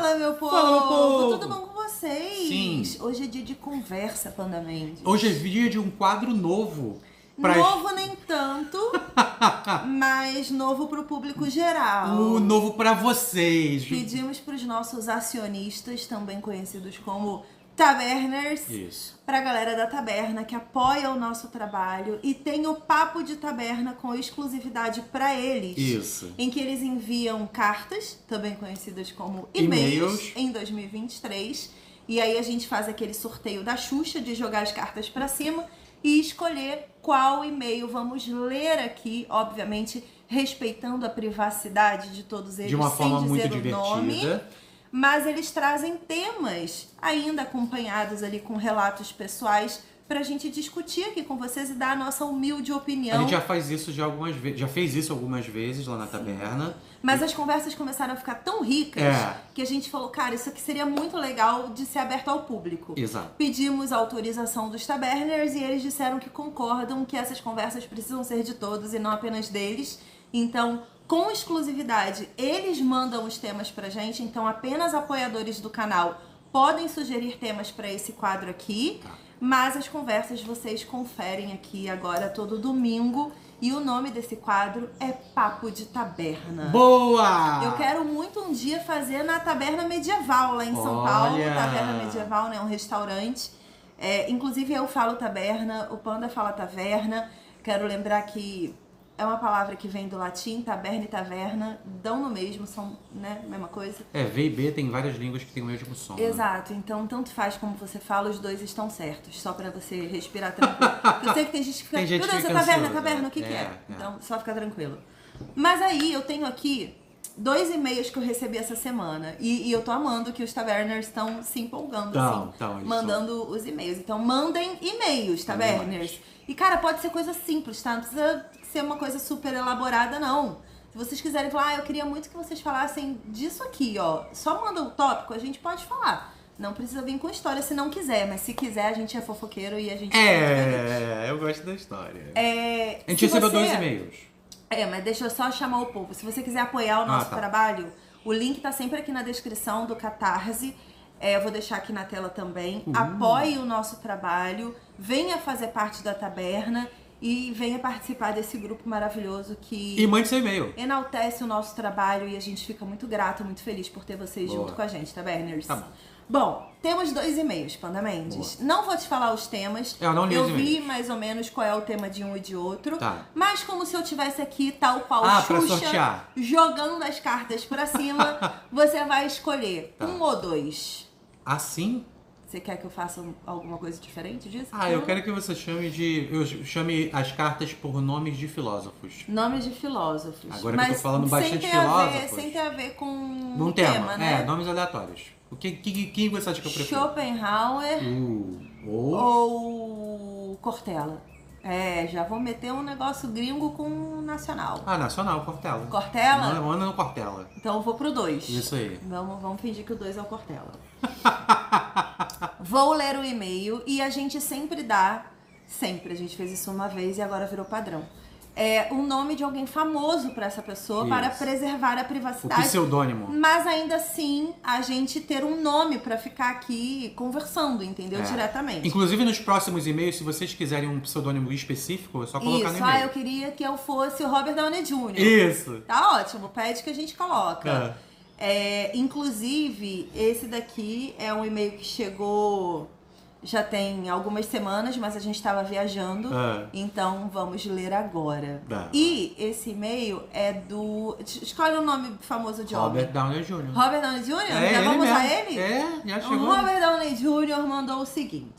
Fala, meu povo! Fala, meu povo! Tudo bom com vocês? Sim. Hoje é dia de conversa, Panda Mendes. Hoje é dia de um quadro novo. Novo nem tanto, mas novo pro público geral. O novo pra vocês. Pedimos pros nossos acionistas, também conhecidos como Taberners, Isso. pra galera da taberna que apoia o nosso trabalho e tem o Papo de Taberna com exclusividade pra eles. Isso. Em que eles enviam cartas, também conhecidas como e-mails, em 2023. E aí a gente faz aquele sorteio da Xuxa de jogar as cartas pra cima e escolher qual e-mail vamos ler aqui, obviamente respeitando a privacidade de todos eles, De uma sem forma dizer muito o divertida. nome. Mas eles trazem temas ainda acompanhados ali com relatos pessoais pra gente discutir aqui com vocês e dar a nossa humilde opinião. A gente já faz isso algumas vezes, já fez isso algumas vezes lá na taberna. Mas as conversas começaram a ficar tão ricas que a gente falou, cara, isso aqui seria muito legal de ser aberto ao público. Exato. Pedimos a autorização dos taberners e eles disseram que concordam que essas conversas precisam ser de todos e não apenas deles. Então, com exclusividade, eles mandam os temas pra gente, então apenas apoiadores do canal podem sugerir temas pra esse quadro aqui, mas as conversas vocês conferem aqui agora todo domingo e o nome desse quadro é Papo de Taberna. Boa! Eu quero muito um dia fazer na Taberna Medieval, lá em São Paulo. Taberna Medieval, né? Um restaurante. Inclusive eu falo taberna, o Panda fala taverna. Quero lembrar que é uma palavra que vem do latim, taberna e taverna, dão no mesmo, são, né, mesma coisa. V e B tem várias línguas que tem o mesmo som. Exato, então tanto faz como você fala, os dois estão certos, só pra você respirar tranquilo. Porque eu sei que tem gente que fica, meu Deus, é taverna, o que é? Então, só fica tranquilo. Mas aí, eu tenho aqui 2 e-mails que eu recebi essa semana, e eu tô amando que os taberners estão se empolgando, mandando os e-mails. Então, mandem e-mails, taberners. E, cara, pode ser coisa simples, tá? Não precisa ser uma coisa super elaborada, não. Se vocês quiserem falar, eu queria muito que vocês falassem disso aqui, ó. Só manda o tópico, a gente pode falar. Não precisa vir com história se não quiser, mas se quiser, a gente é fofoqueiro e a gente eu gosto da história. A gente recebeu 2 e-mails. Mas deixa eu só chamar o povo. Se você quiser apoiar o nosso trabalho, o link tá sempre aqui na descrição do Catarse. Eu vou deixar aqui na tela também. Apoie o nosso trabalho, venha fazer parte da taberna e venha participar desse grupo maravilhoso que... E mande seu e-mail. Enaltece o nosso trabalho e a gente fica muito grato, muito feliz por ter vocês junto com a gente, taberners. Tá bom. Bom, temos 2 e-mails, Panda Mendes. Não vou te falar os temas. Eu vi mais ou menos qual é o tema de um e de outro. Tá. Mas como se eu tivesse aqui, tal qual Xuxa, jogando as cartas pra cima, você vai escolher 1 ou 2. Assim? Você quer que eu faça alguma coisa diferente disso? Eu quero que você chame as cartas por nomes de filósofos. Nomes de filósofos. Agora que eu tô falando bastante filósofos. Sem ter a ver com um tema, né? Nomes aleatórios. Quem você acha que eu prefiro? Schopenhauer ou Cortella. Já vou meter um negócio gringo com nacional. Nacional, Cortella. Cortella? Anda no Cortella. Então eu vou pro 2. Isso aí. Vamos fingir que o 2 é o Cortella. Vou ler o e-mail e a gente sempre dá, a gente fez isso uma vez e agora virou padrão, o nome de alguém famoso pra essa pessoa para preservar a privacidade. O pseudônimo. Mas ainda assim, a gente ter um nome pra ficar aqui conversando, entendeu? Diretamente. Inclusive nos próximos e-mails, se vocês quiserem um pseudônimo específico, é só colocar no e-mail. Eu queria que eu fosse o Robert Downey Jr. Isso. Tá ótimo, pede que a gente coloca. Inclusive, esse daqui é um e-mail que chegou já tem algumas semanas, mas a gente estava viajando, então vamos ler agora. E esse e-mail é do... Escolhe um nome famoso de Robert Downey Jr. Robert Downey Jr.? Já vamos usar ele? Já chegou. O Robert Downey Jr. mandou o seguinte.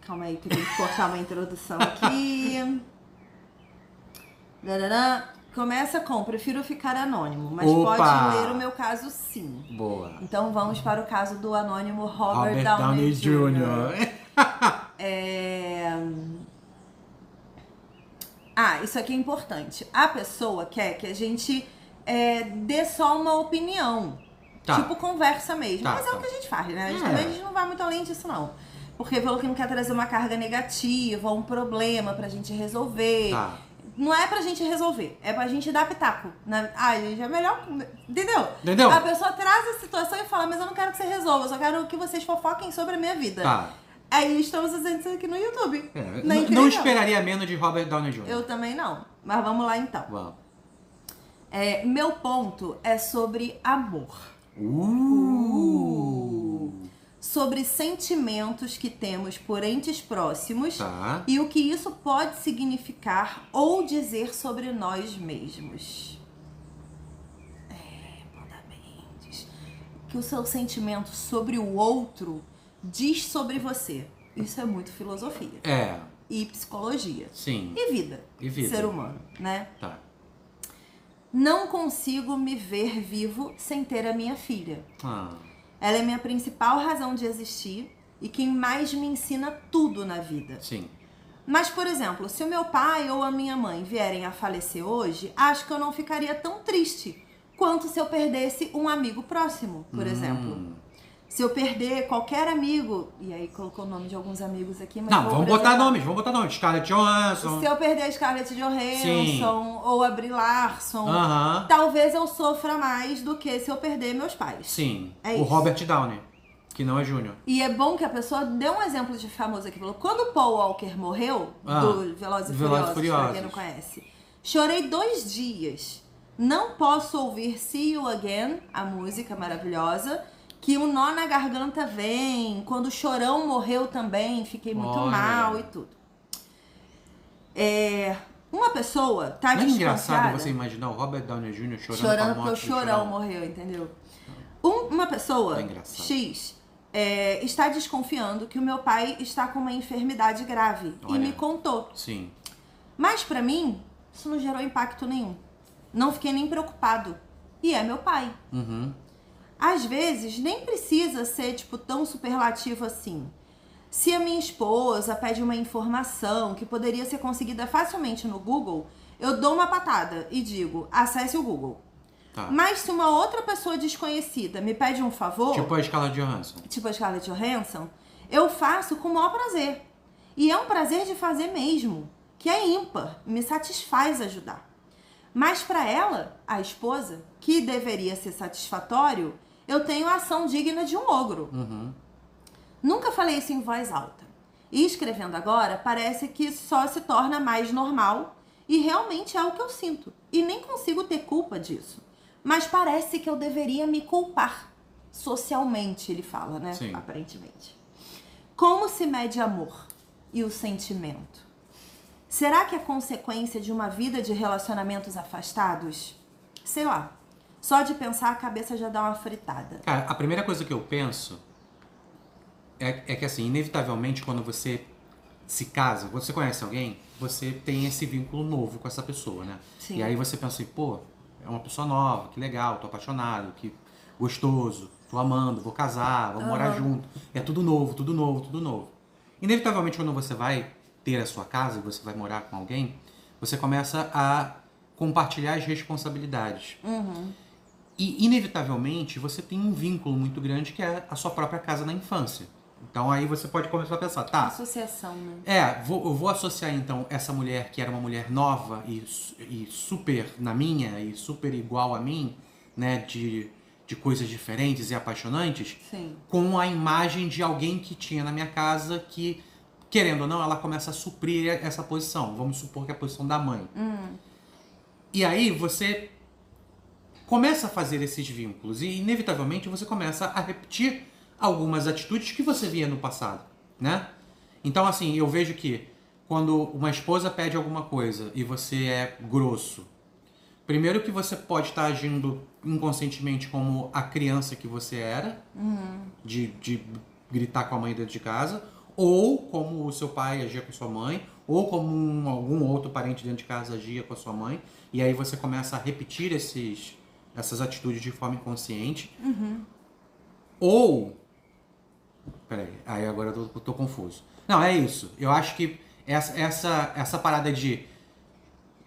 Calma aí, que eu tenho que cortar uma introdução aqui. Começa com, prefiro ficar anônimo, mas pode ler o meu caso sim. Boa. Então vamos para o caso do anônimo Robert Downey Jr. Isso aqui é importante. A pessoa quer que a gente dê só uma opinião. Tipo conversa mesmo. Mas é o que a gente faz, né? A gente não vai muito além disso, não. Porque pelo que não quer trazer uma carga negativa, um problema pra gente resolver. Não é pra gente resolver, é pra gente dar pitaco. Gente, é melhor... Entendeu? Entendeu? A pessoa traz a situação e fala, mas eu não quero que você resolva, eu só quero que vocês fofoquem sobre a minha vida. Tá. Aí estamos fazendo isso aqui no YouTube. Não esperaria menos de Robert Downey Jr. Eu também não. Mas vamos lá então. Vamos. Meu ponto é sobre amor. Sobre sentimentos que temos por entes próximos, tá. E o que isso pode significar ou dizer sobre nós mesmos. Manda Mendes. Que o seu sentimento sobre o outro diz sobre você. Isso é muito filosofia. E psicologia. Sim. E vida. Ser humano, né? Tá. Não consigo me ver vivo sem ter a minha filha. Ela é minha principal razão de existir e quem mais me ensina tudo na vida. Sim. Mas, por exemplo, se o meu pai ou a minha mãe vierem a falecer hoje, acho que eu não ficaria tão triste quanto se eu perdesse um amigo próximo, por exemplo. Se eu perder qualquer amigo... E aí colocou o nome de alguns amigos aqui, mas... Não, vamos botar nomes. Scarlett Johansson. Se eu perder a Scarlett Johansson, Sim. ou a Brie Larson, talvez eu sofra mais do que se eu perder meus pais. Sim. É o isso. Robert Downey, que não é Júnior. E é bom que a pessoa dê um exemplo de famoso aqui. Falou, quando o Paul Walker morreu, do Velozes e Furiosos, pra quem não conhece, chorei 2 dias. Não posso ouvir See You Again, a música maravilhosa, que um nó na garganta vem. Quando o Chorão morreu também, fiquei muito mal e tudo. Uma pessoa tá desconfiada. Não é engraçado você imaginar o Robert Downey Jr. chorando porque o Chorão morreu, entendeu? Uma pessoa X está desconfiando que o meu pai está com uma enfermidade grave. E me contou. Sim. Mas pra mim, isso não gerou impacto nenhum. Não fiquei nem preocupado. E é meu pai. Às vezes, nem precisa ser, tão superlativo assim. Se a minha esposa pede uma informação que poderia ser conseguida facilmente no Google, eu dou uma patada e digo, acesse o Google. Tá. Mas se uma outra pessoa desconhecida me pede um favor... Tipo a Scarlett Johansson. Eu faço com o maior prazer. E é um prazer de fazer mesmo, que é ímpar, me satisfaz ajudar. Mas para ela, a esposa, que deveria ser satisfatório, eu tenho a ação digna de um ogro. Nunca falei isso em voz alta. E escrevendo agora, parece que só se torna mais normal e realmente é o que eu sinto. E nem consigo ter culpa disso. Mas parece que eu deveria me culpar. Socialmente, ele fala, né? Sim. Aparentemente. Como se mede amor e o sentimento? Será que é consequência de uma vida de relacionamentos afastados? Sei lá. Só de pensar a cabeça já dá uma fritada. Cara, a primeira coisa que eu penso é que assim, inevitavelmente quando você se casa, você conhece alguém, você tem esse vínculo novo com essa pessoa, né? Sim. E aí você pensa assim, pô, é uma pessoa nova, que legal, tô apaixonado, que gostoso, tô amando, vou casar, vamos morar junto. É tudo novo, tudo novo, tudo novo. Inevitavelmente quando você vai ter a sua casa e você vai morar com alguém, você começa a compartilhar as responsabilidades. E, inevitavelmente, você tem um vínculo muito grande que é a sua própria casa na infância. Então, aí você pode começar a pensar, tá... Associação, né? Eu vou associar, então, essa mulher que era uma mulher nova e super na minha, e super igual a mim, né, de coisas diferentes e apaixonantes, Sim. com a imagem de alguém que tinha na minha casa que, querendo ou não, ela começa a suprir essa posição. Vamos supor que é a posição da mãe. E aí, você começa a fazer esses vínculos e, inevitavelmente, você começa a repetir algumas atitudes que você via no passado, né? Então, assim, eu vejo que quando uma esposa pede alguma coisa e você é grosso, primeiro que você pode estar agindo inconscientemente como a criança que você era, de gritar com a mãe dentro de casa, ou como o seu pai agia com sua mãe, ou como algum outro parente dentro de casa agia com a sua mãe, e aí você começa a repetir essas atitudes de forma inconsciente. Ou... Peraí, aí agora eu tô confuso. Não, é isso. Eu acho que essa parada de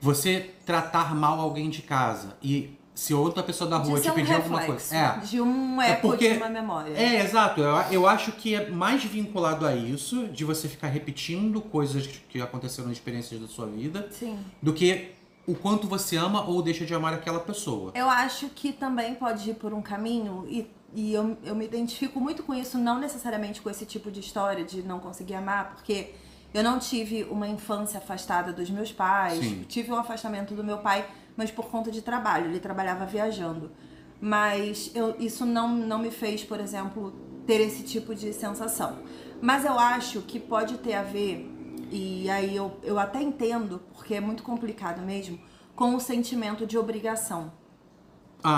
você tratar mal alguém de casa e se outra pessoa da rua te pedir alguma coisa. De um eco de uma memória. Exato. Eu acho que é mais vinculado a isso, de você ficar repetindo coisas que aconteceram em experiências da sua vida, Sim. do que o quanto você ama ou deixa de amar aquela pessoa. Eu acho que também pode ir por um caminho, e eu me identifico muito com isso, não necessariamente com esse tipo de história de não conseguir amar, porque eu não tive uma infância afastada dos meus pais, Sim. tive um afastamento do meu pai, mas por conta de trabalho, ele trabalhava viajando. Mas isso não me fez, por exemplo, ter esse tipo de sensação. Mas eu acho que pode ter a ver, e aí eu até entendo, porque é muito complicado mesmo, com o sentimento de obrigação.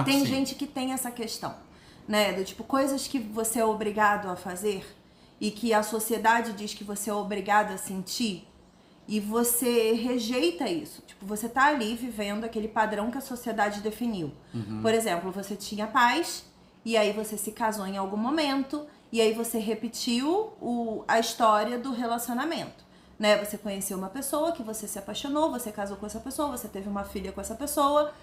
Tem sim. gente que tem essa questão, né? Do tipo, coisas que você é obrigado a fazer e que a sociedade diz que você é obrigado a sentir, e você rejeita isso. Tipo, você tá ali vivendo aquele padrão que a sociedade definiu. Por exemplo, você tinha pais, e aí você se casou em algum momento, e aí você repetiu a história do relacionamento. Né? Você conheceu uma pessoa que você se apaixonou, você casou com essa pessoa, você teve uma filha com essa pessoa.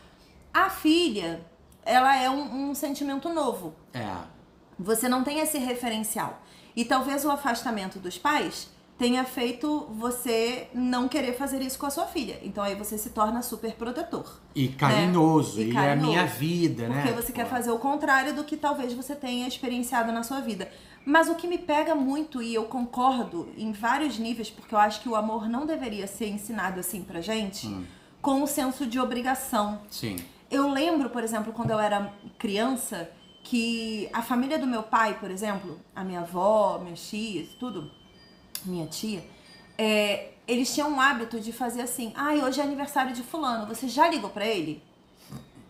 A filha, ela é um sentimento novo. Você não tem esse referencial. E talvez o afastamento dos pais tenha feito você não querer fazer isso com a sua filha. Então aí você se torna super protetor. E carinhoso, né? e é a minha vida, porque né? Porque você quer fazer o contrário do que talvez você tenha experienciado na sua vida. Mas o que me pega muito, e eu concordo em vários níveis, porque eu acho que o amor não deveria ser ensinado assim pra gente, com o senso de obrigação. Sim. Eu lembro, por exemplo, quando eu era criança, que a família do meu pai, por exemplo, a minha avó, minhas tias, tudo, minha tia, eles tinham um hábito de fazer assim: hoje é aniversário de fulano, você já ligou pra ele?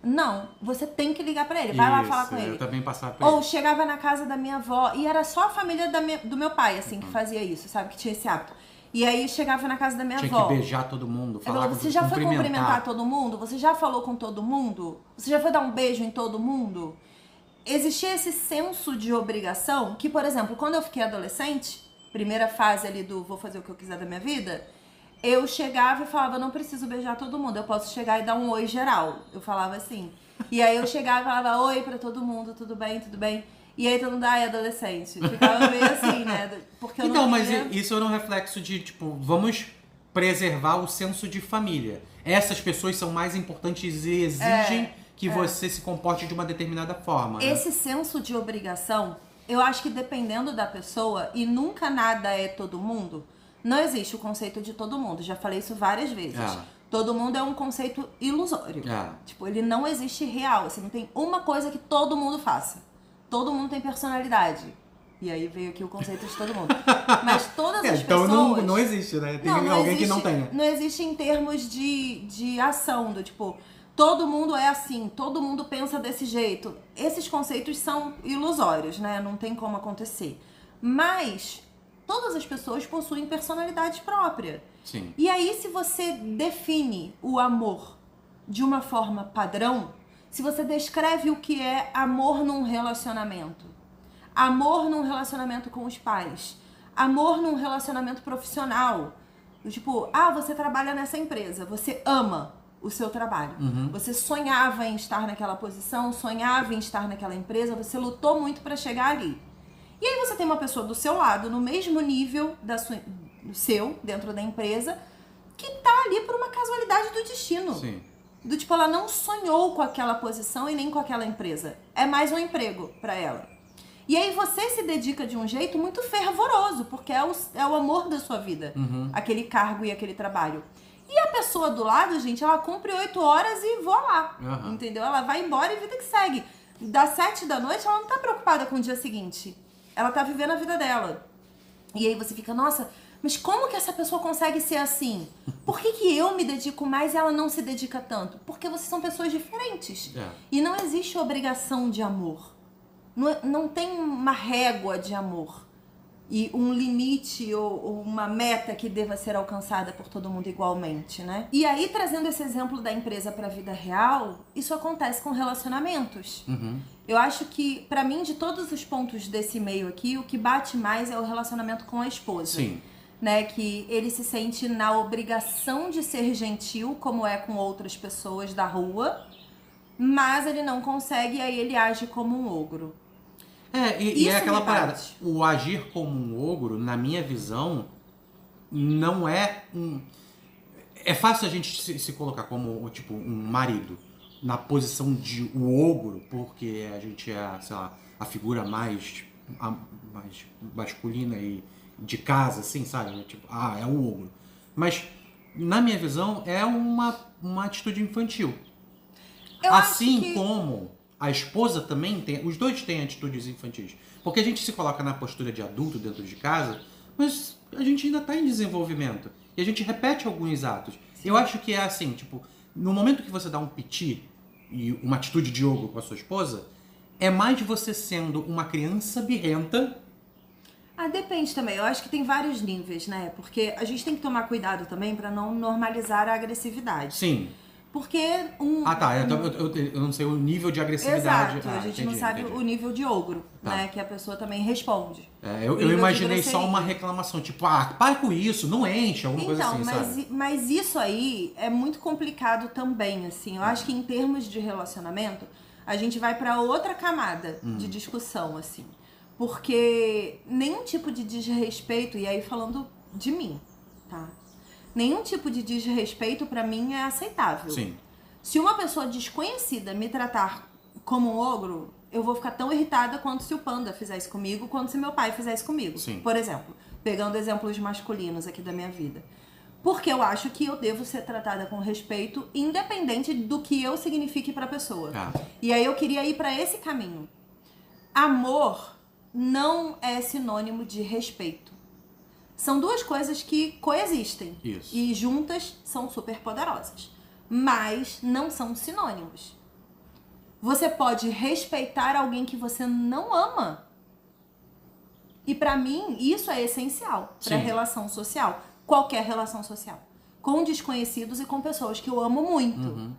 Não, você tem que ligar pra ele, vai lá falar com ele. Eu também passava por Ou chegava na casa da minha avó, e era só a família do meu pai, assim, que fazia isso, sabe? Que tinha esse hábito. E aí chegava na casa da minha avó. Tinha que beijar todo mundo, falar com você já foi cumprimentar todo mundo? Você já falou com todo mundo? Você já foi dar um beijo em todo mundo? Existia esse senso de obrigação que, por exemplo, quando eu fiquei adolescente, primeira fase ali do vou fazer o que eu quiser da minha vida, eu chegava e falava, não preciso beijar todo mundo, eu posso chegar e dar um oi geral. Eu falava assim. E aí eu chegava e falava oi pra todo mundo, tudo bem, tudo bem. E aí todo mundo, adolescente. Ficava meio assim, né? Porque eu então, não mas queria... isso era um reflexo de, tipo, vamos preservar o senso de família. Essas pessoas são mais importantes e exigem que você se comporte de uma determinada forma. Né? Esse senso de obrigação, eu acho que dependendo da pessoa, e nunca nada é todo mundo, não existe o conceito de todo mundo. Já falei isso várias vezes. Todo mundo é um conceito ilusório. Tipo, ele não existe real. Assim, não tem uma coisa que todo mundo faça. Todo mundo tem personalidade. E aí veio aqui o conceito de todo mundo. Mas todas as então pessoas... Então não existe, né? Tem alguém que não tenha. Não existe em termos de ação, do tipo... Todo mundo é assim, todo mundo pensa desse jeito. Esses conceitos são ilusórios, né? Não tem como acontecer. Mas todas as pessoas possuem personalidade própria. Sim. E aí, se você define o amor de uma forma padrão, se você descreve o que é amor num relacionamento, amor num relacionamento com os pais, amor num relacionamento profissional, tipo, você trabalha nessa empresa, você ama o seu trabalho. Você sonhava em estar naquela posição, sonhava em estar naquela empresa, você lutou muito para chegar ali. E aí você tem uma pessoa do seu lado, no mesmo nível do seu, dentro da empresa, que tá ali por uma casualidade do destino. Sim. Do tipo, ela não sonhou com aquela posição e nem com aquela empresa. É mais um emprego para ela. E aí você se dedica de um jeito muito fervoroso, porque é o amor da sua vida, aquele cargo e aquele trabalho. E a pessoa do lado, gente, ela cumpre 8 horas e voa lá, entendeu? Ela vai embora e vida que segue. Das 7 da noite, ela não tá preocupada com o dia seguinte. Ela tá vivendo a vida dela. E aí você fica, nossa, mas como que essa pessoa consegue ser assim? Por que eu me dedico mais e ela não se dedica tanto? Porque vocês são pessoas diferentes. E não existe obrigação de amor. Não tem uma régua de amor. E um limite ou uma meta que deva ser alcançada por todo mundo igualmente, né? E aí, trazendo esse exemplo da empresa para a vida real, isso acontece com relacionamentos. Eu acho que, para mim, de todos os pontos desse meio aqui, o que bate mais é o relacionamento com a esposa. Sim. Né? Que ele se sente na obrigação de ser gentil, como é com outras pessoas da rua, mas ele não consegue e aí ele age como um ogro. E é aquela parada. O agir como um ogro, na minha visão, não é um... É fácil a gente se colocar como, tipo, um marido na posição de o ogro, porque a gente é, sei lá, a figura mais masculina e de casa, assim, sabe? Tipo, é o ogro. Mas, na minha visão, é uma atitude infantil. Assim como a esposa também tem... Os dois têm atitudes infantis. Porque a gente se coloca na postura de adulto dentro de casa, mas a gente ainda está em desenvolvimento. E a gente repete alguns atos. Sim. Eu acho que é assim, tipo... No momento que você dá um piti e uma atitude de ogro com a sua esposa, é mais você sendo uma criança birrenta. Depende também. Eu acho que tem vários níveis, né? Porque a gente tem que tomar cuidado também para não normalizar a agressividade. Sim. Porque eu não sei o nível de agressividade. Exato, a gente não sabe o nível de ogro, né? Que a pessoa também responde. Eu imaginei só uma reclamação, tipo, para com isso, não enche, alguma coisa assim, sabe? Mas isso aí é muito complicado também, assim. Eu acho que em termos de relacionamento, a gente vai para outra camada de discussão, assim. Porque nenhum tipo de desrespeito, e aí falando de mim, tá? Nenhum tipo de desrespeito pra mim é aceitável. Sim. Se uma pessoa desconhecida me tratar como um ogro, eu vou ficar tão irritada quanto se o Panda fizesse comigo, quanto se meu pai fizesse comigo. Sim. Por exemplo, pegando exemplos masculinos aqui da minha vida. Porque eu acho que eu devo ser tratada com respeito, independente do que eu signifique pra pessoa. E aí eu queria ir pra esse caminho. Amor não é sinônimo de respeito. São duas coisas que coexistem. Isso. E juntas são super poderosas. Mas não são sinônimos. Você pode respeitar alguém que você não ama. E pra mim, isso é essencial pra relação social. Qualquer relação social. Com desconhecidos e com pessoas que eu amo muito.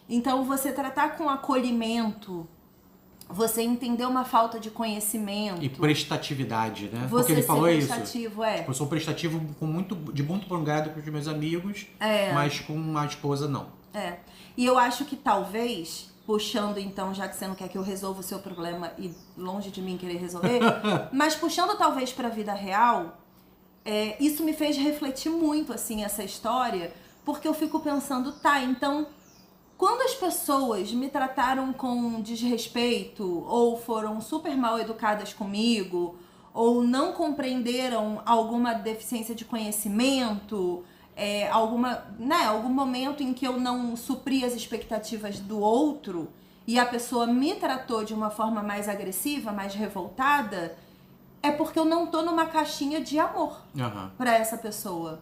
Então, você tratar com acolhimento... Você entender uma falta de conhecimento. E prestatividade, né? Porque ele falou isso. Tipo, eu sou prestativo de muito bom grado com os meus amigos, mas com a esposa não. E eu acho que talvez, puxando então, já que você não quer que eu resolva o seu problema e longe de mim querer resolver, mas puxando talvez pra vida real, isso me fez refletir muito, assim, essa história, porque eu fico pensando, então... Quando as pessoas me trataram com desrespeito, ou foram super mal educadas comigo, ou não compreenderam alguma deficiência de conhecimento, algum momento em que eu não supri as expectativas do outro, e a pessoa me tratou de uma forma mais agressiva, mais revoltada, é porque eu não tô numa caixinha de amor pra essa pessoa.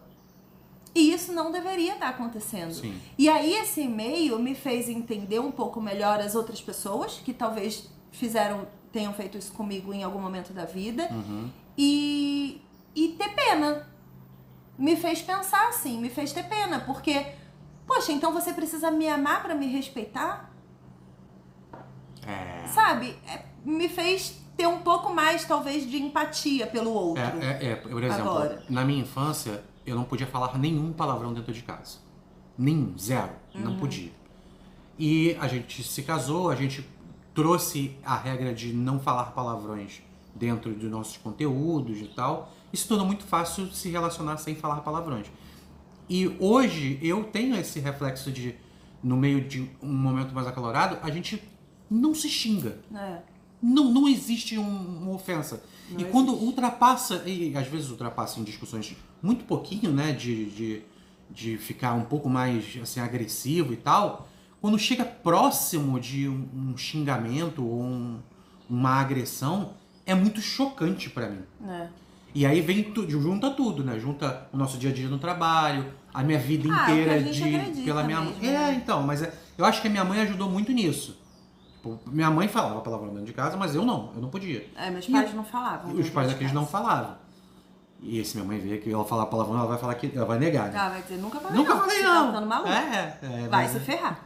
E isso não deveria estar acontecendo. Sim. E aí esse e-mail me fez entender um pouco melhor as outras pessoas que talvez tenham feito isso comigo em algum momento da vida. E ter pena. Me fez pensar assim, me fez ter pena. Porque, poxa, então você precisa me amar pra me respeitar? Sabe? Me fez ter um pouco mais, talvez, de empatia pelo outro. Por exemplo, agora, na minha infância... Eu não podia falar nenhum palavrão dentro de casa. Nenhum, zero. Não podia. E a gente se casou, a gente trouxe a regra de não falar palavrões dentro dos nossos conteúdos e tal. E se tornou muito fácil se relacionar sem falar palavrões. E hoje eu tenho esse reflexo de, no meio de um momento mais acalorado, a gente não se xinga. Não existe uma ofensa. Não existe. Quando ultrapassa, e às vezes ultrapassa em discussões muito pouquinho, né, de ficar um pouco mais assim, agressivo e tal, quando chega próximo de um xingamento ou uma agressão, é muito chocante pra mim. E aí junta tudo, né? Junta o nosso dia a dia no trabalho, a minha vida inteira pela minha mãe. Então, mas eu acho que a minha mãe ajudou muito nisso. Minha mãe falava palavrão dentro de casa, mas eu não podia. Meus pais não falavam. Os pais daqueles não falavam. E se minha mãe ver que ela falar palavrão, ela vai falar que ela vai negar, né? Vai dizer, nunca falei não. Você tá ficando maluco. Vai se ferrar.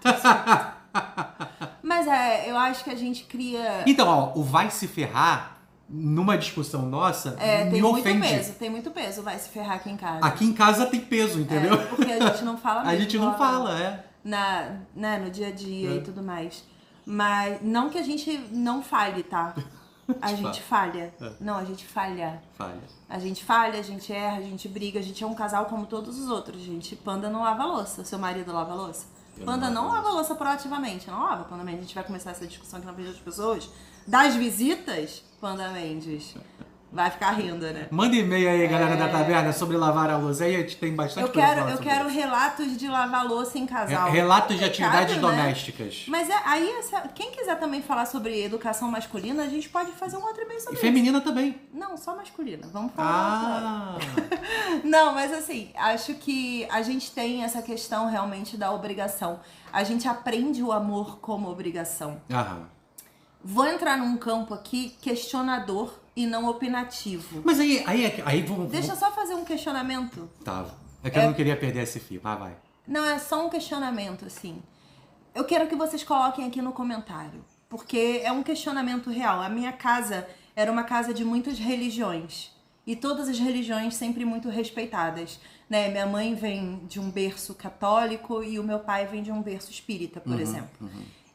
Mas eu acho que a gente cria... Então, o vai se ferrar, numa discussão nossa, me ofende. Tem muito peso, vai se ferrar aqui em casa. Aqui em casa tem peso, entendeu? Porque a gente não fala mesmo. A gente não fala, no dia a dia e tudo mais. Mas não que a gente não falhe, tá? A gente falha. Não, a gente falha. A gente falha, a gente erra, a gente briga, a gente é um casal como todos os outros, gente. Panda não lava louça. Seu marido lava louça? Panda não lava louça proativamente. Não lava, Panda Mendes. A gente vai começar essa discussão aqui na frente das pessoas. Das visitas, Panda Mendes. Vai ficar rindo, né? Manda e-mail aí, galera da taverna, sobre lavar a louça. Aí a gente tem bastante eu quero relatos de lavar louça em casal. Relatos de atividades domésticas. Mas quem quiser também falar sobre educação masculina, a gente pode fazer um outro e-mail sobre isso. E feminina também. Não, só masculina. Vamos falar. Não, mas assim, acho que a gente tem essa questão realmente da obrigação. A gente aprende o amor como obrigação. Vou entrar num campo aqui questionador e não opinativo. Mas aí vamos... Deixa eu só fazer um questionamento. Tá. É que eu não queria perder esse fio. Vai. Não, é só um questionamento, assim. Eu quero que vocês coloquem aqui no comentário. Porque é um questionamento real. A minha casa era uma casa de muitas religiões. E todas as religiões sempre muito respeitadas. Né? Minha mãe vem de um berço católico e o meu pai vem de um berço espírita, por exemplo.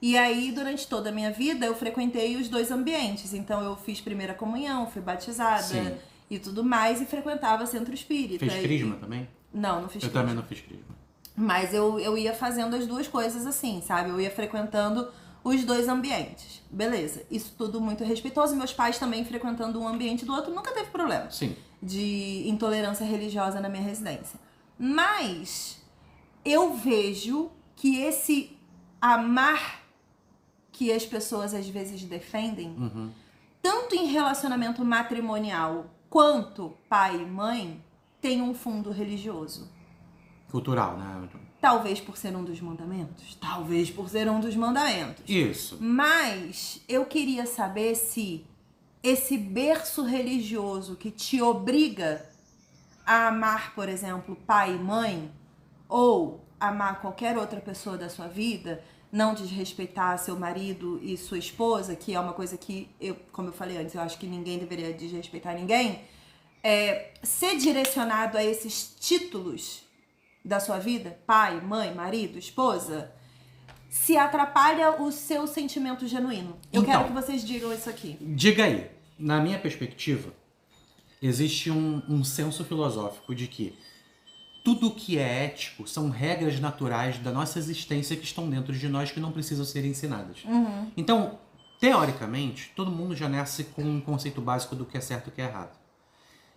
E aí, durante toda a minha vida, eu frequentei os dois ambientes. Então, eu fiz primeira comunhão, fui batizada e tudo mais, e frequentava centro espírita. Fez crisma também? Não fiz crisma. Eu também não fiz crisma. Mas eu ia fazendo as duas coisas assim, sabe? Eu ia frequentando os dois ambientes. Beleza. Isso tudo muito respeitoso. Meus pais também frequentando um ambiente do outro, nunca teve problema. Sim. De intolerância religiosa na minha residência. Mas eu vejo que esse amar que as pessoas às vezes defendem, tanto em relacionamento matrimonial quanto pai e mãe, tem um fundo religioso. Cultural, né? Talvez por ser um dos mandamentos. Talvez por ser um dos mandamentos. Isso. Mas eu queria saber se esse berço religioso que te obriga a amar, por exemplo, pai e mãe, ou amar qualquer outra pessoa da sua vida, não desrespeitar seu marido e sua esposa, que é uma coisa que, como eu falei antes, eu acho que ninguém deveria desrespeitar ninguém, ser direcionado a esses títulos da sua vida, pai, mãe, marido, esposa, se atrapalha o seu sentimento genuíno. Eu quero que vocês digam isso aqui. Diga aí. Na minha perspectiva, existe um senso filosófico de que tudo que é ético são regras naturais da nossa existência que estão dentro de nós que não precisam ser ensinadas. Então, teoricamente, todo mundo já nasce com um conceito básico do que é certo e o que é errado.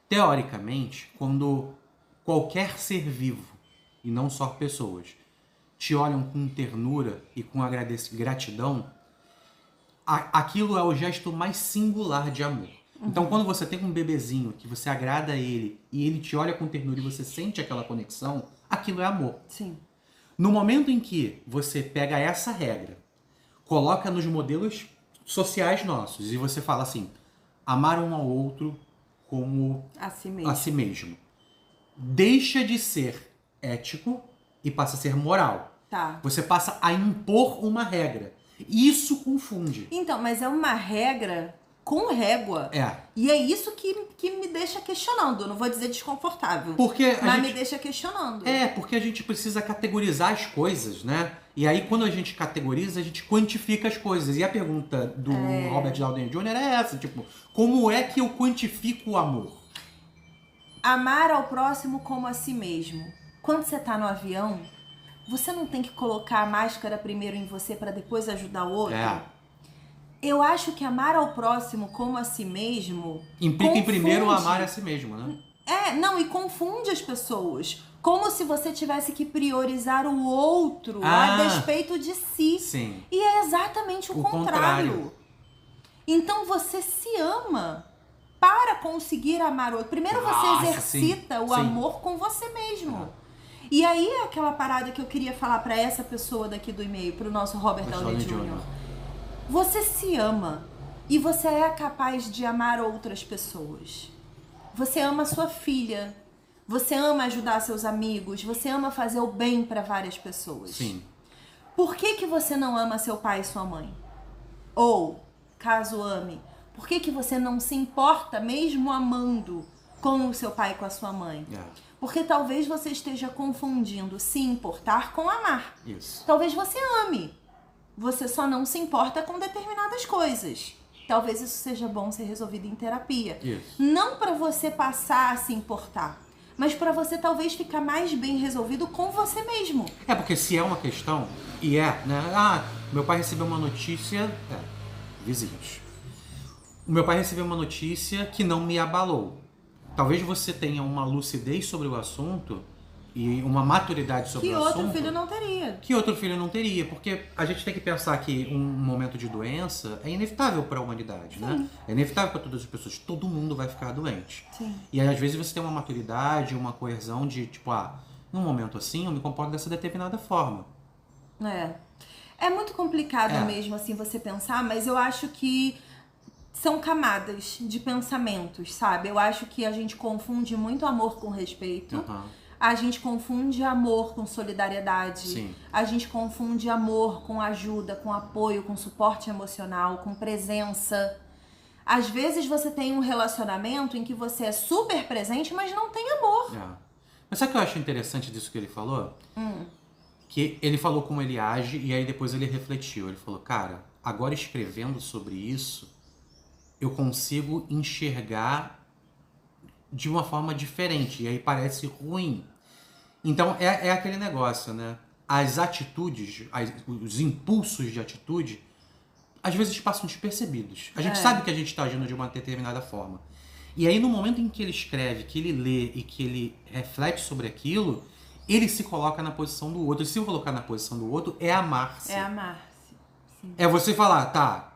Teoricamente, quando qualquer ser vivo, e não só pessoas, te olham com ternura e com gratidão, aquilo é o gesto mais singular de amor. Então, quando você tem um bebezinho que você agrada a ele e ele te olha com ternura e você sente aquela conexão, aquilo é amor. Sim. No momento em que você pega essa regra, coloca nos modelos sociais nossos e você fala assim, amar um ao outro como a si mesmo. Deixa de ser ético e passa a ser moral. Tá. Você passa a impor uma regra. Isso confunde. Então, mas é uma regra com régua. E é isso que me deixa questionando. Não vou dizer desconfortável. Mas me deixa questionando. Porque a gente precisa categorizar as coisas, né? E aí, quando a gente categoriza, a gente quantifica as coisas. E a pergunta do Robert Downey Jr. é essa, tipo, como é que eu quantifico o amor? Amar ao próximo como a si mesmo. Quando você tá no avião, você não tem que colocar a máscara primeiro em você para depois ajudar o outro? Eu acho que amar ao próximo como a si mesmo implica em primeiro amar a si mesmo, né? E confunde as pessoas. Como se você tivesse que priorizar o outro a despeito de si. Sim. E é exatamente o contrário. Então você se ama para conseguir amar o outro. Primeiro você exercita o amor com você mesmo. E aí é aquela parada que eu queria falar para essa pessoa daqui do e-mail, pro nosso Robert Downey Jr. Você se ama e você é capaz de amar outras pessoas. Você ama sua filha, você ama ajudar seus amigos, você ama fazer o bem para várias pessoas. Sim. Por que você não ama seu pai e sua mãe? Ou, caso ame, por que você não se importa, mesmo amando, com o seu pai e com a sua mãe. Porque talvez você esteja confundindo se importar com amar. Isso. Talvez você ame. Você só não se importa com determinadas coisas. Talvez isso seja bom ser resolvido em terapia. Isso. Não para você passar a se importar, mas para você talvez ficar mais bem resolvido com você mesmo. Porque se é uma questão, né? Meu pai recebeu uma notícia... vizinhos. O meu pai recebeu uma notícia que não me abalou. Talvez você tenha uma lucidez sobre o assunto e uma maturidade sobre o assunto... Que outro filho não teria. Que outro filho não teria. Porque a gente tem que pensar que um momento de doença é inevitável para a humanidade, né? É inevitável para todas as pessoas. Todo mundo vai ficar doente. Sim. E aí, às vezes, você tem uma maturidade, uma coerção de, tipo, num momento assim, eu me comporto dessa determinada forma. É muito complicado mesmo, assim, você pensar, mas eu acho que são camadas de pensamentos, sabe? Eu acho que a gente confunde muito amor com respeito. A gente confunde amor com solidariedade. Sim. A gente confunde amor com ajuda, com apoio, com suporte emocional, com presença. Às vezes você tem um relacionamento em que você é super presente, mas não tem amor. Mas sabe o que eu acho interessante disso que ele falou? Que ele falou como ele age e aí depois ele refletiu. Ele falou, cara, agora escrevendo sobre isso, eu consigo enxergar de uma forma diferente. E aí parece ruim. Então é aquele negócio, né? As atitudes, os impulsos de atitude, às vezes passam despercebidos. A gente sabe que a gente está agindo de uma determinada forma. E aí no momento em que ele escreve, que ele lê e que ele reflete sobre aquilo, ele se coloca na posição do outro. E se colocar na posição do outro é amar-se. É amar-se. Sim. É você falar, tá,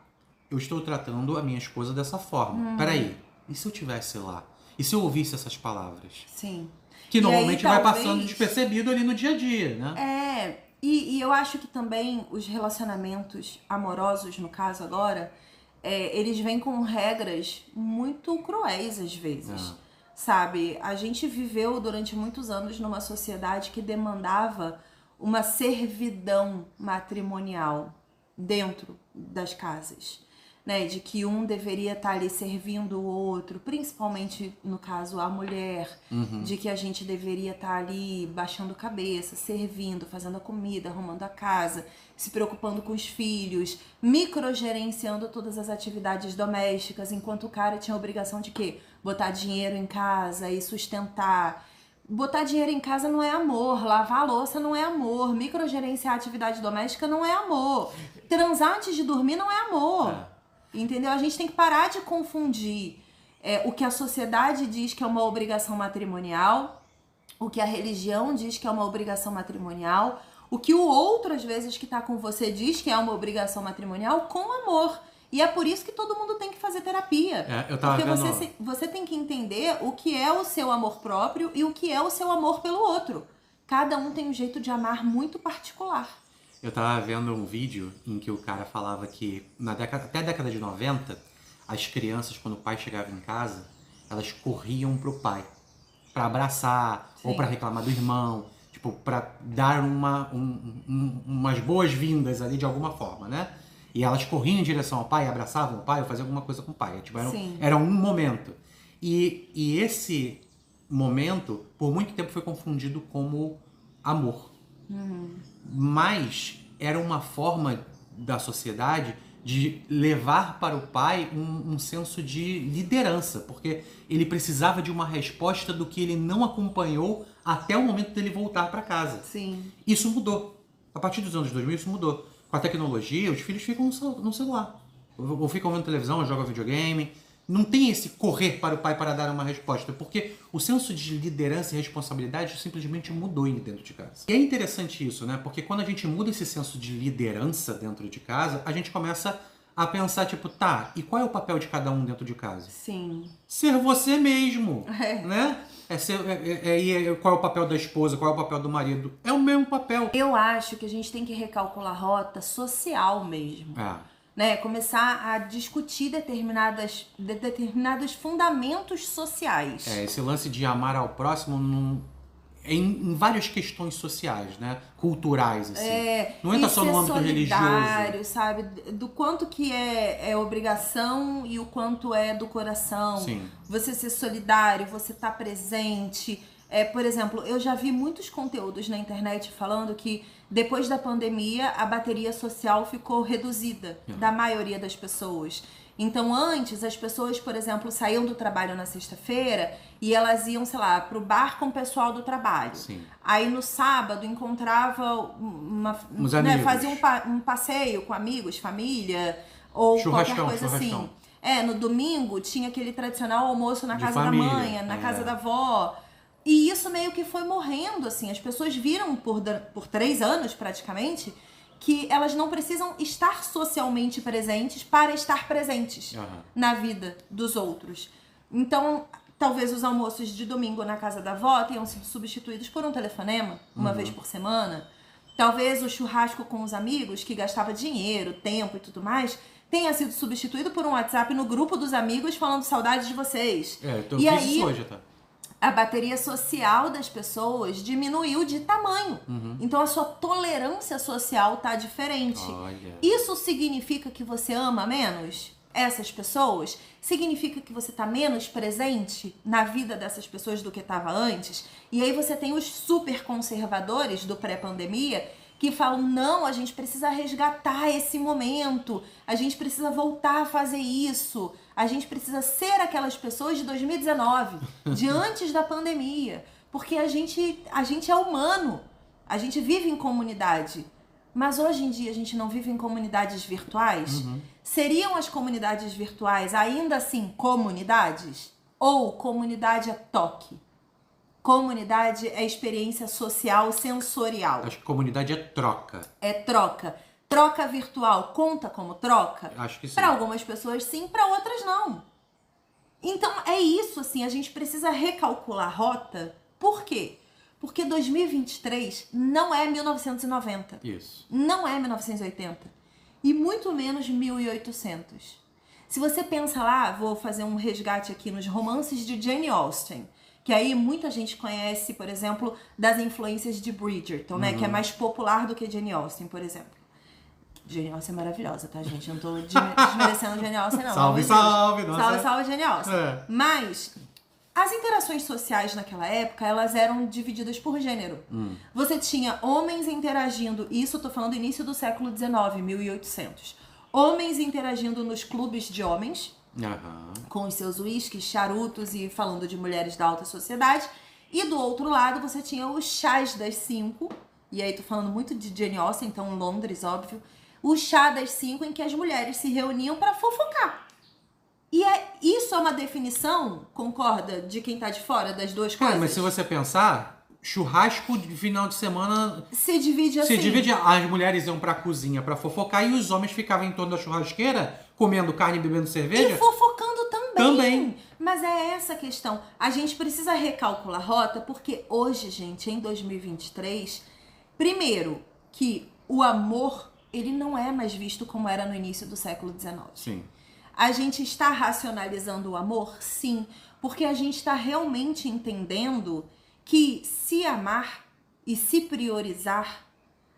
eu estou tratando a minha esposa dessa forma. Peraí, e se eu estivesse lá? E se eu ouvisse essas palavras? Sim. Que normalmente vai passando despercebido ali no dia a dia, né? E eu acho que também os relacionamentos amorosos, no caso agora, eles vêm com regras muito cruéis às vezes. Sabe? A gente viveu durante muitos anos numa sociedade que demandava uma servidão matrimonial dentro das casas, né? De que um deveria estar ali servindo o outro, principalmente no caso a mulher, de que a gente deveria estar ali baixando cabeça, servindo, fazendo a comida, arrumando a casa, se preocupando com os filhos, microgerenciando todas as atividades domésticas, enquanto o cara tinha a obrigação de quê? Botar dinheiro em casa e sustentar. Botar dinheiro em casa não é amor, lavar a louça não é amor, microgerenciar a atividade doméstica não é amor, transar antes de dormir não é amor. Entendeu? A gente tem que parar de confundir o que a sociedade diz que é uma obrigação matrimonial, o que a religião diz que é uma obrigação matrimonial, o que o outro, às vezes, que tá com você diz que é uma obrigação matrimonial com amor. E é por isso que todo mundo tem que fazer terapia. Porque você tem que entender o que é o seu amor próprio e o que é o seu amor pelo outro. Cada um tem um jeito de amar muito particular. Eu tava vendo um vídeo em que o cara falava que até a década de 90, as crianças, quando o pai chegava em casa, elas corriam pro pai pra abraçar, ou pra reclamar do irmão, tipo, pra dar umas boas-vindas ali de alguma forma, né? E elas corriam em direção ao pai, abraçavam o pai, ou faziam alguma coisa com o pai. Tipo, era um momento. E esse momento, por muito tempo, foi confundido como amor. Mas era uma forma da sociedade de levar para o pai um senso de liderança, porque ele precisava de uma resposta do que ele não acompanhou até o momento dele voltar para casa. Sim. Isso mudou. A partir dos anos 2000, isso mudou. Com a tecnologia, os filhos ficam no celular. Ou ficam vendo televisão, ou jogam videogame. Não tem esse correr para o pai para dar uma resposta, porque o senso de liderança e responsabilidade simplesmente mudou dentro de casa. E é interessante isso, né? Porque quando a gente muda esse senso de liderança dentro de casa, a gente começa a pensar, tipo, tá, e qual é o papel de cada um dentro de casa? Sim. Ser você mesmo, né? Qual é o papel da esposa, qual é o papel do marido? É o mesmo papel. Eu acho que a gente tem que recalcular a rota social mesmo. Né? Começar a discutir determinados fundamentos sociais. Esse lance de amar ao próximo, em várias questões sociais, né? Culturais, assim. Não entra só no âmbito religioso. Sabe? Do quanto que é obrigação e o quanto é do coração. Sim. Você ser solidário, você estar presente. Por exemplo, eu já vi muitos conteúdos na internet falando que depois da pandemia a bateria social ficou reduzida da maioria das pessoas. Então antes as pessoas, por exemplo, saíam do trabalho na sexta-feira e elas iam, sei lá, pro bar com o pessoal do trabalho. Sim. Aí no sábado encontrava Uns amigos. fazia um passeio com amigos, família, ou qualquer coisa assim. No domingo tinha aquele tradicional almoço na casa da mãe, na casa da avó. E isso meio que foi morrendo, assim. As pessoas viram por 3 anos, praticamente, que elas não precisam estar socialmente presentes para estar presentes na vida dos outros. Então, talvez os almoços de domingo na casa da avó tenham sido substituídos por um telefonema, uma vez por semana. Talvez o churrasco com os amigos, que gastava dinheiro, tempo e tudo mais, tenha sido substituído por um WhatsApp no grupo dos amigos falando saudades de vocês. Eu fiz isso hoje, tá? A bateria social das pessoas diminuiu de tamanho. Então a sua tolerância social tá diferente. Olha. Isso significa que você ama menos essas pessoas? Significa que você tá menos presente na vida dessas pessoas do que estava antes? E aí você tem os super conservadores do pré-pandemia que falam, não, a gente precisa resgatar esse momento, a gente precisa voltar a fazer isso, a gente precisa ser aquelas pessoas de 2019, de antes da pandemia, porque a gente é humano, a gente vive em comunidade, mas hoje em dia a gente não vive em comunidades virtuais? Seriam as comunidades virtuais ainda assim comunidades? Ou comunidade é toque? Comunidade é experiência social sensorial. Acho que comunidade é troca. É troca. Troca virtual conta como troca? Acho que sim. Para algumas pessoas sim, para outras não. Então é isso, assim, a gente precisa recalcular a rota. Por quê? Porque 2023 não é 1990. Isso. Não é 1980. E muito menos 1800. Se você pensa lá, vou fazer um resgate aqui nos romances de Jane Austen, que aí muita gente conhece, por exemplo, das influências de Bridgerton, né? Que é mais popular do que Jane Austen, por exemplo. Jane Austen é maravilhosa, tá, gente? Eu não tô desmerecendo Jane Austen, não. Salve, salve! Nossa. Salve, salve, Jane Austen. Mas as interações sociais naquela época, elas eram divididas por gênero. Você tinha homens interagindo, isso eu tô falando início do século XIX, 1800. Homens interagindo nos clubes de homens, com os seus uísques, charutos e falando de mulheres da alta sociedade. E do outro lado você tinha os chás das 5, e aí tô falando muito de Jane Austen, então Londres, óbvio. O chá das 5 em que as mulheres se reuniam para fofocar. E isso é uma definição, concorda, de quem tá de fora das duas coisas? Mas se você pensar, churrasco de final de semana se divide assim. As mulheres iam pra cozinha pra fofocar e os homens ficavam em torno da churrasqueira, comendo carne e bebendo cerveja. E fofocando também. Mas é essa a questão. A gente precisa recalcular a rota, porque hoje, gente, em 2023, primeiro, que o amor, ele não é mais visto como era no início do século XIX. Sim. A gente está racionalizando o amor? Sim. Porque a gente está realmente entendendo que se amar e se priorizar,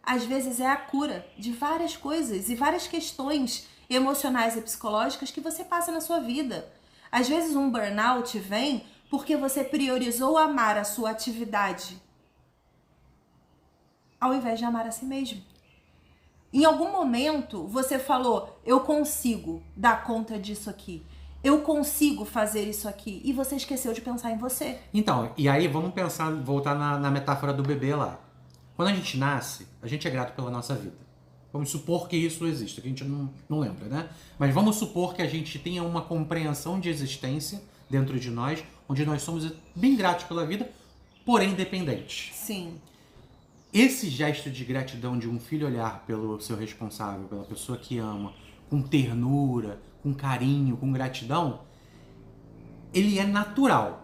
às vezes é a cura de várias coisas e várias questões emocionais e psicológicas que você passa na sua vida. Às vezes um burnout vem porque você priorizou amar a sua atividade ao invés de amar a si mesmo. Em algum momento você falou, eu consigo dar conta disso aqui. Eu consigo fazer isso aqui. E você esqueceu de pensar em você. Então, e aí vamos voltar na metáfora do bebê lá. Quando a gente nasce, a gente é grato pela nossa vida. Vamos supor que isso existe, que a gente não lembra, né? Mas vamos supor que a gente tenha uma compreensão de existência dentro de nós, onde nós somos bem gratos pela vida, porém dependentes. Sim. Esse gesto de gratidão de um filho olhar pelo seu responsável, pela pessoa que ama, com ternura, com carinho, com gratidão, ele é natural.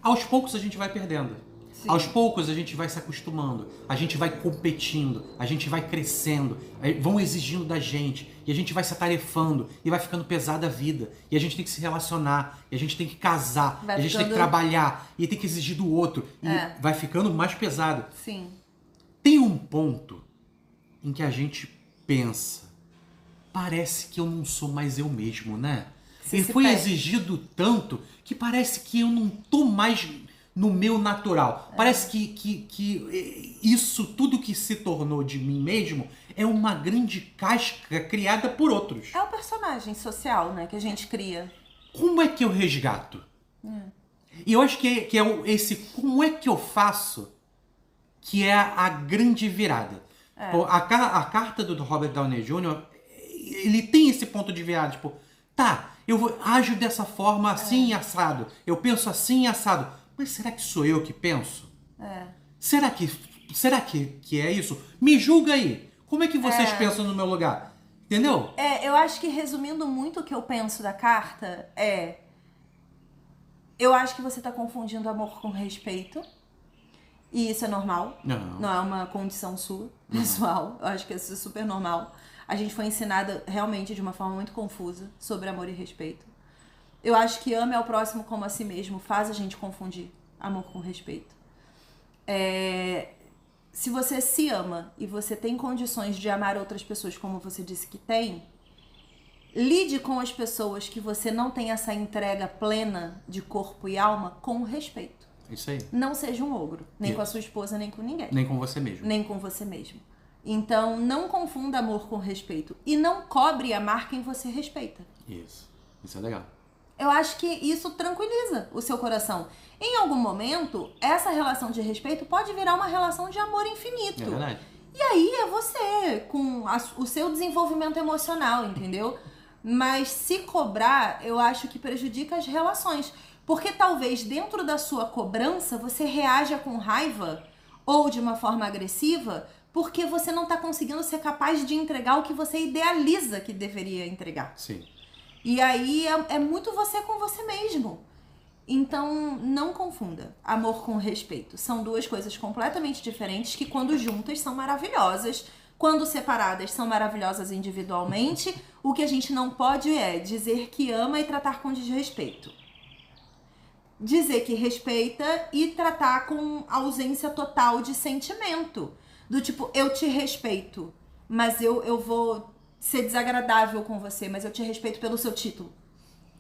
Aos poucos a gente vai perdendo. Sim. Aos poucos a gente vai se acostumando, a gente vai competindo, a gente vai crescendo, vão exigindo da gente, e a gente vai se atarefando, e vai ficando pesada a vida, e a gente tem que se relacionar, e a gente tem que casar, e a gente tem que trabalhar, e tem que exigir do outro, e vai ficando mais pesado. Sim. Tem um ponto em que a gente pensa, parece que eu não sou mais eu mesmo, né? E foi exigido tanto que parece que eu não tô mais no meu natural. Parece que isso, tudo que se tornou de mim mesmo, é uma grande casca criada por outros. É o personagem social, né, que a gente cria. Como é que eu resgato? E eu acho que é esse como é que eu faço que é a grande virada. A carta do Robert Downey Jr., ele tem esse ponto de virada, tipo, tá, eu ajo dessa forma assim assado, eu penso assim assado, mas será que sou eu que penso? Será que é isso? Me julga aí. Como é que vocês pensam no meu lugar? Entendeu? Eu acho que resumindo muito o que eu penso da carta eu acho que você tá confundindo amor com respeito. E isso é normal. Não é uma condição sua, pessoal. Eu acho que isso é super normal. A gente foi ensinada realmente de uma forma muito confusa sobre amor e respeito. Eu acho que ame ao próximo como a si mesmo faz a gente confundir amor com respeito. Se você se ama e você tem condições de amar outras pessoas como você disse que tem, lide com as pessoas que você não tem essa entrega plena de corpo e alma com respeito. Isso aí. Não seja um ogro, nem com a sua esposa, nem com ninguém. Nem com você mesmo. Nem com você mesmo. Então, não confunda amor com respeito. E não cobre amar quem você respeita. Isso é legal. Eu acho que isso tranquiliza o seu coração. Em algum momento, essa relação de respeito pode virar uma relação de amor infinito. É verdade. E aí é você, com o seu desenvolvimento emocional, entendeu? Mas se cobrar, eu acho que prejudica as relações. Porque talvez dentro da sua cobrança, você reaja com raiva ou de uma forma agressiva, porque você não está conseguindo ser capaz de entregar o que você idealiza que deveria entregar. Sim. E aí é muito você com você mesmo. Então, não confunda amor com respeito. São duas coisas completamente diferentes que, quando juntas, são maravilhosas. Quando separadas, são maravilhosas individualmente. O que a gente não pode é dizer que ama e tratar com desrespeito. Dizer que respeita e tratar com ausência total de sentimento. Do tipo, eu te respeito, mas eu vou ser desagradável com você, mas eu te respeito pelo seu título.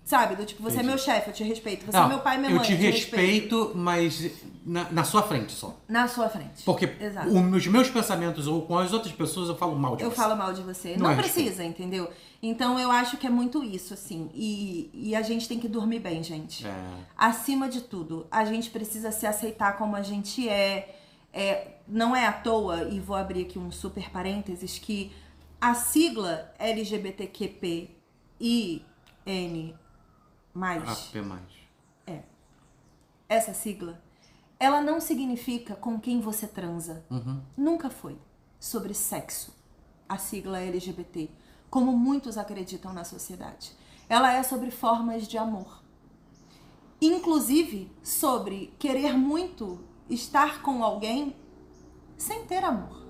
Sabe? Do tipo, você é meu chefe, eu te respeito. Você é meu pai e minha mãe, eu te respeito, mas na sua frente só. Na sua frente. Porque nos meus pensamentos ou com as outras pessoas eu falo mal de você. Eu falo mal de você. Não precisa, entendeu? Então eu acho que é muito isso, assim. E a gente tem que dormir bem, gente. Acima de tudo, a gente precisa se aceitar como a gente é. Não é à toa, e vou abrir aqui um super parênteses, que a sigla LGBTQPIN+, essa sigla, ela não significa com quem você transa. Nunca foi sobre sexo, a sigla LGBT, como muitos acreditam na sociedade. Ela é sobre formas de amor. Inclusive, sobre querer muito estar com alguém sem ter amor.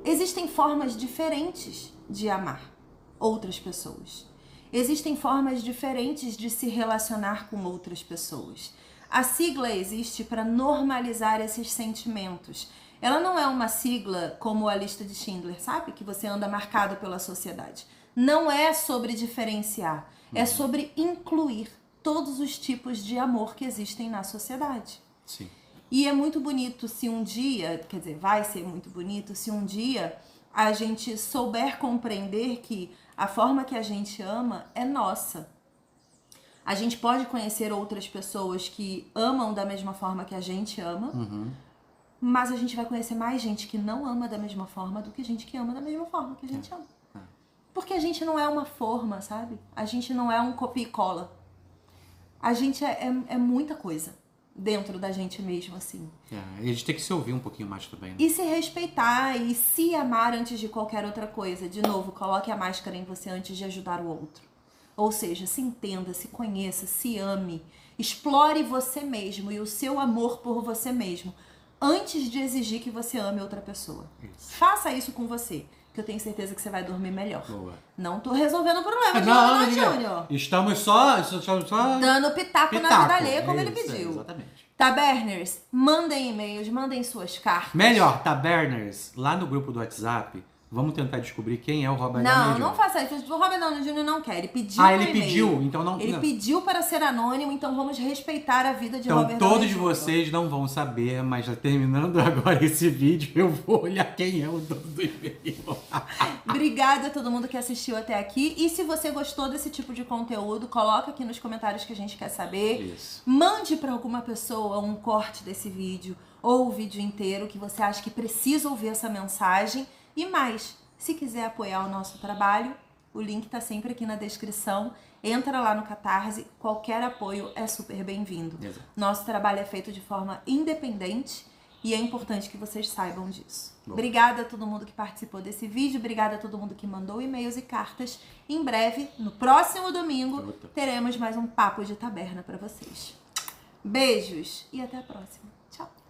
Existem formas diferentes de amar outras pessoas. Existem formas diferentes de se relacionar com outras pessoas. A sigla existe para normalizar esses sentimentos. Ela não é uma sigla como a lista de Schindler, sabe? Que você anda marcado pela sociedade. Não é sobre diferenciar, é sobre incluir todos os tipos de amor que existem na sociedade. Sim. E é muito bonito se um dia, quer dizer, vai ser muito bonito se um dia a gente souber compreender que a forma que a gente ama é nossa. A gente pode conhecer outras pessoas que amam da mesma forma que a gente ama, mas a gente vai conhecer mais gente que não ama da mesma forma do que gente que ama da mesma forma que a gente ama. Porque a gente não é uma forma, sabe? A gente não é um copia e cola. A gente é muita coisa dentro da gente mesmo, assim. A gente tem que se ouvir um pouquinho mais também, né? E se respeitar e se amar antes de qualquer outra coisa. De novo, coloque a máscara em você antes de ajudar o outro. Ou seja, se entenda, se conheça, se ame. Explore você mesmo e o seu amor por você mesmo antes de exigir que você ame outra pessoa. Isso. Faça isso com você, que eu tenho certeza que você vai dormir melhor. Boa. Não tô resolvendo o problema de Robert Júnior. Estamos só dando pitaco na vida alheia, como ele pediu. Exatamente. Taberners, mandem e-mails, mandem suas cartas. Melhor, Taberners, lá no grupo do WhatsApp, vamos tentar descobrir quem é o Robert Downey Jr. Não faça isso. O Robert Downey Jr. não quer. Ele pediu ele pediu? Então não. Ele pediu para ser anônimo, então vamos respeitar a vida de Robert Downey Jr. Então todos vocês não vão saber, mas já terminando agora esse vídeo, eu vou olhar quem é o dono do e-mail. Obrigada a todo mundo que assistiu até aqui. E se você gostou desse tipo de conteúdo, coloca aqui nos comentários que a gente quer saber. Isso. Mande para alguma pessoa um corte desse vídeo ou o vídeo inteiro que você acha que precisa ouvir essa mensagem. E mais, se quiser apoiar o nosso trabalho, o link tá sempre aqui na descrição. Entra lá no Catarse, qualquer apoio é super bem-vindo. Nosso trabalho é feito de forma independente e é importante que vocês saibam disso. Bom. Obrigada a todo mundo que participou desse vídeo, obrigada a todo mundo que mandou e-mails e cartas. Em breve, no próximo domingo, teremos mais um Papo de Taberna para vocês. Beijos e até a próxima. Tchau!